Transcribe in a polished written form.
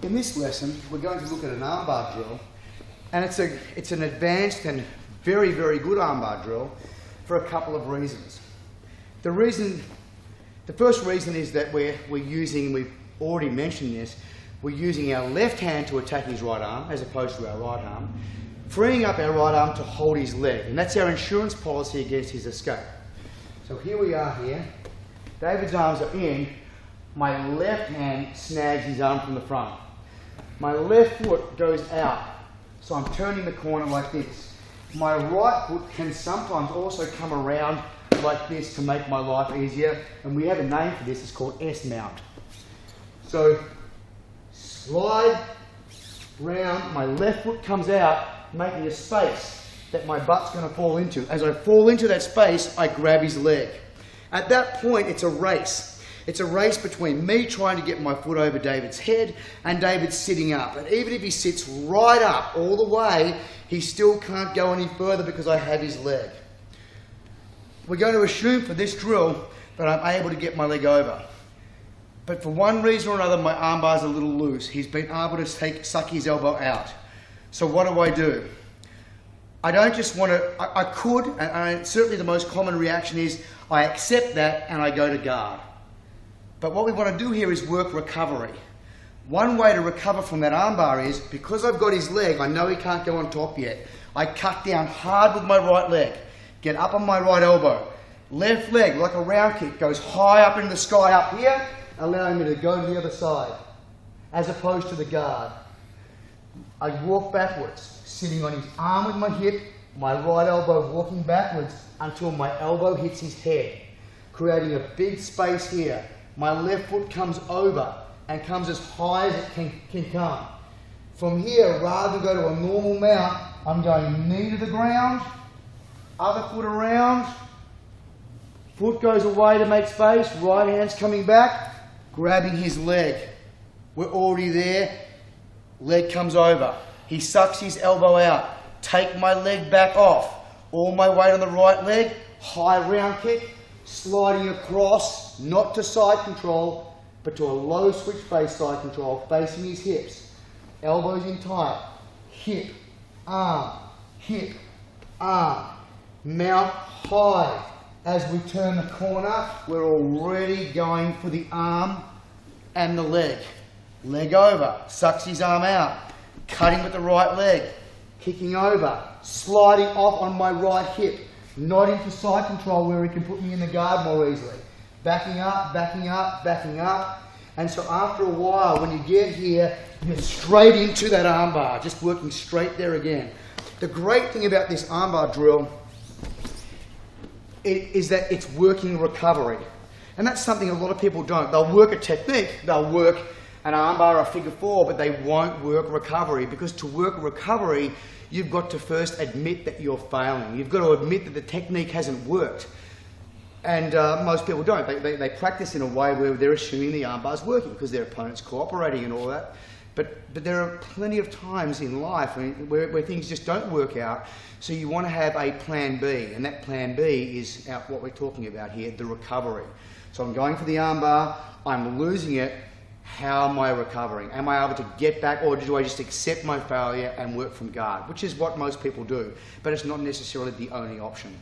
In this lesson, we're going to look at an armbar drill, and it's an advanced and very, very good armbar drill for a couple of reasons. The first reason is that we're using, we've already mentioned this, we're using our left hand to attack his right arm as opposed to our right arm, freeing up our right arm to hold his leg, and that's our insurance policy against his escape. So here we are here, David's arms are in, my left hand snags his arm from the front. My left foot goes out, so I'm turning the corner like this. My right foot can sometimes also come around like this to make my life easier, and we have a name for this, it's called S-mount. So, slide round, my left foot comes out, making a space that my butt's going to fall into. As I fall into that space, I grab his leg. At that point, it's a race. It's a race between me trying to get my foot over David's head and David sitting up. And even if he sits right up all the way, he still can't go any further because I have his leg. We're going to assume for this drill that I'm able to get my leg over. But for one reason or another, my armbar's a little loose. He's been able to suck his elbow out. So what do? I don't just want to, I could, and certainly the most common reaction is I accept that and I go to guard. But what we want to do here is work recovery. One way to recover from that armbar is, because I've got his leg, I know he can't go on top yet. I cut down hard with my right leg, get up on my right elbow. Left leg, like a round kick, goes high up into the sky up here, allowing me to go to the other side, as opposed to the guard. I walk backwards, sitting on his arm with my hip, my right elbow walking backwards until my elbow hits his head, creating a big space here. My left foot comes over and comes as high as it can come. From here, rather than go to a normal mount, I'm going knee to the ground, other foot around, foot goes away to make space, right hand's coming back, grabbing his leg. We're already there, leg comes over. He sucks his elbow out, take my leg back off, all my weight on the right leg, high round kick, sliding across, not to side control, but to a low switch face side control, facing his hips. Elbows in tight, hip, arm, mount high. As we turn the corner, we're already going for the arm and the leg. Leg over, sucks his arm out, cutting with the right leg, kicking over, sliding off on my right hip, not into side control where he can put me in the guard more easily. Backing up, backing up, backing up. And so after a while, when you get here, you're straight into that armbar, just working straight there again. The great thing about this armbar drill is that it's working recovery. And that's something a lot of people don't. They'll work a technique, they'll work an armbar or figure four, but they won't work recovery, because to work recovery, you've got to first admit that you're failing. You've got to admit that the technique hasn't worked. And most people don't. They practice in a way where they're assuming the armbar's working because their opponent's cooperating and all that. But there are plenty of times in life where things just don't work out. So you want to have a plan B, and that plan B is what we're talking about here, the recovery. So I'm going for the armbar, I'm losing it. How am I recovering? Am I able to get back, or do I just accept my failure and work from guard? Which is what most people do, but it's not necessarily the only option.